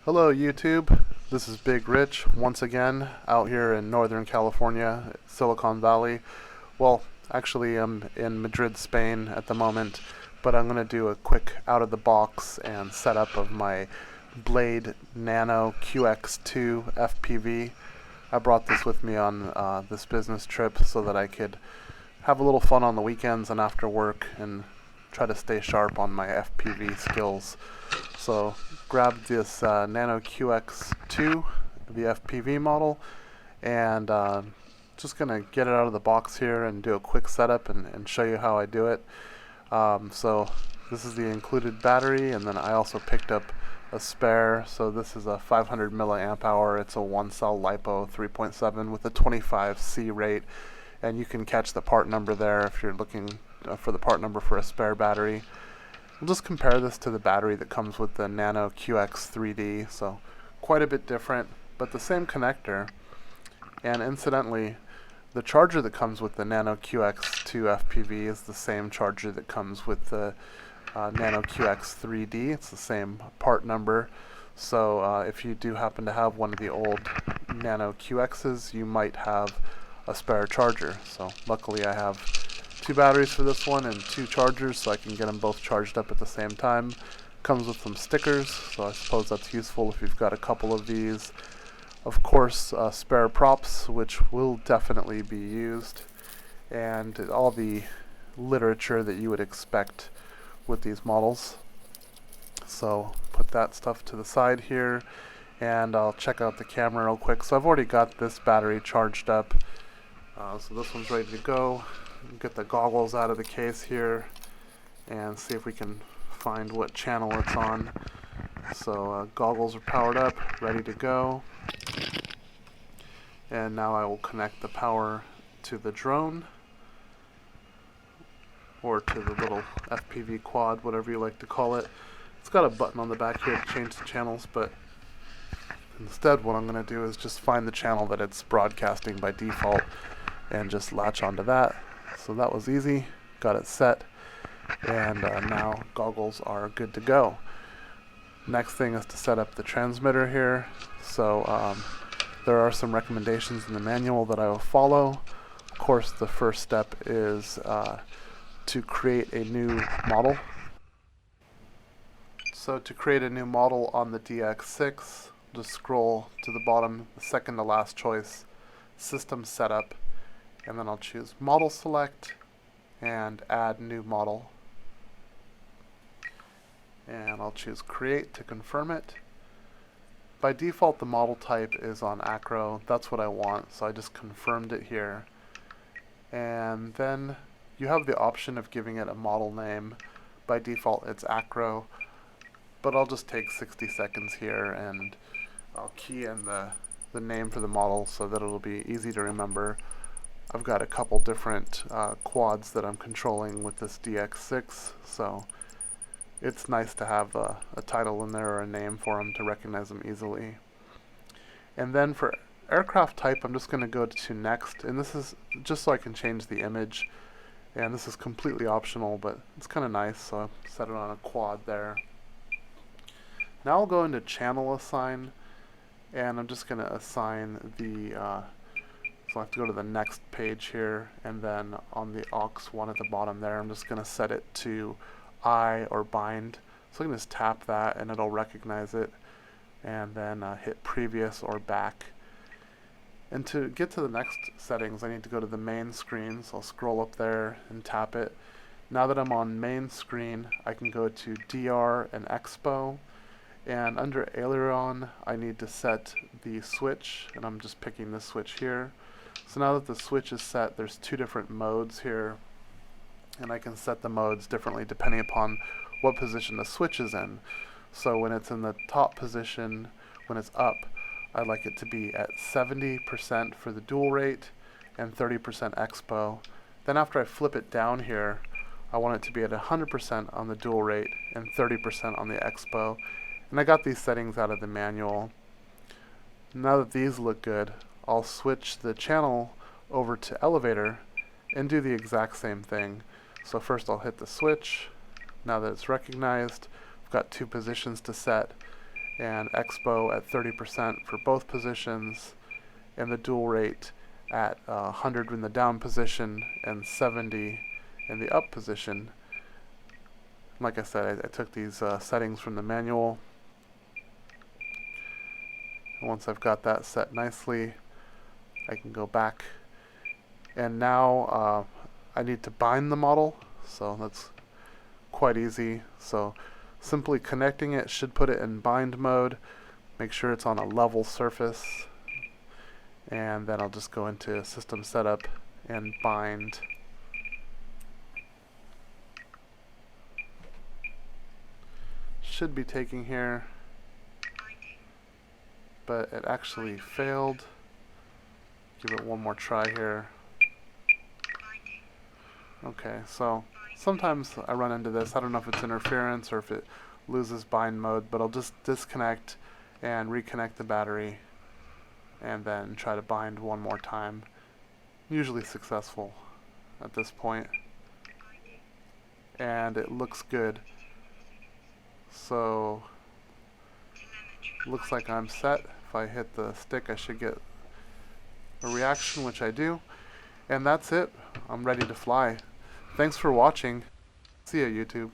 Hello YouTube, this is Big Rich once again out here in Northern California, Silicon Valley. Well, actually I'm in Madrid, Spain at the moment, but I'm going to do a quick out of the box and setup of my Blade Nano QX2 FPV. I brought this with me on this business trip so that I could have a little fun on the weekends and after work and try to stay sharp on my FPV skills. So grabbed this Nano QX2, the FPV model, and just going to get it out of the box here and do a quick setup and show you how I do it. So this is the included battery, and then I also picked up a spare. So this is a 500 milliamp hour. It's a one cell LiPo 3.7 with a 25 C rate, and you can catch the part number there if you're looking for the part number for a spare battery. We'll just compare this to the battery that comes with the Nano QX3D, so quite a bit different, but the same connector. And incidentally, the charger that comes with the Nano QX2 FPV is the same charger that comes with the Nano QX3D. It's the same part number, so if you do happen to have one of the old Nano QXs, you might have a spare charger. So luckily I have two batteries for this one and two chargers, so I can get them both charged up at the same time. Comes with some stickers, so I suppose that's useful if you've got a couple of these. Of course, spare props, which will definitely be used, and all the literature that you would expect with these models. So put that stuff to the side here, and I'll check out the camera real quick. So I've already got this battery charged up, so this one's ready to go. Get the goggles out of the case here and see if we can find what channel it's on. So goggles are powered up, ready to go. And now I will connect the power to the drone, or to the little FPV quad, whatever you like to call it. It's got a button on the back here to change the channels, but instead what I'm going to do is just find the channel that it's broadcasting by default and just latch onto that. So that was easy, got it set, and now goggles are good to go. Next thing is to set up the transmitter here. So there are some recommendations in the manual that I will follow. Of course, the first step is to create a new model. So to create a new model on the DX6, just scroll to the bottom, the second to last choice, System Setup, and then I'll choose Model Select and Add New Model. And I'll choose Create to confirm it. By default, the model type is on Acro. That's what I want, so I just confirmed it here. And then you have the option of giving it a model name. By default, it's Acro, but I'll just take 60 seconds here and I'll key in the name for the model so that it'll be easy to remember. I've got a couple different quads that I'm controlling with this DX6, so it's nice to have a title in there or a name for them to recognize them easily. And then for aircraft type, I'm just going to go to Next, and this is just so I can change the image, and this is completely optional, but it's kind of nice, so I'll set it on a quad there. Now I'll go into Channel Assign, and I'm just going to assign the so I have to go to the next page here, and then on the aux one at the bottom there, I'm just going to set it to I or bind. So I can just tap that and it'll recognize it, and then hit previous or back. And to get to the next settings, I need to go to the main screen, so I'll scroll up there and tap it. Now that I'm on main screen, I can go to DR and Expo, and under aileron I need to set the switch, and I'm just picking this switch here. So now that the switch is set, there's two different modes here, and I can set the modes differently depending upon what position the switch is in. So when it's in the top position, when it's up, I'd like it to be at 70% for the dual rate and 30% expo. Then after I flip it down here, I want it to be at 100% on the dual rate and 30% on the expo. And I got these settings out of the manual. Now that these look good, I'll switch the channel over to elevator and do the exact same thing. So first I'll hit the switch. Now that it's recognized, I've got two positions to set, and expo at 30% for both positions, and the dual rate at 100 in the down position and 70 in the up position. Like I said, I took these settings from the manual. And once I've got that set nicely, I can go back. And now I need to bind the model, so that's quite easy. So simply connecting it should put it in bind mode. Make sure it's on a level surface. And then I'll just go into system setup and bind. Should be taking here, but it actually failed. Give it one more try here. Okay, so sometimes I run into this. I don't know if it's interference or if it loses bind mode, but I'll just disconnect and reconnect the battery and then try to bind one more time. Usually successful at this point. And it looks good. So looks like I'm set. If I hit the stick, I should get a reaction, which I do. And that's it. I'm ready to fly. Thanks for watching. See ya, YouTube.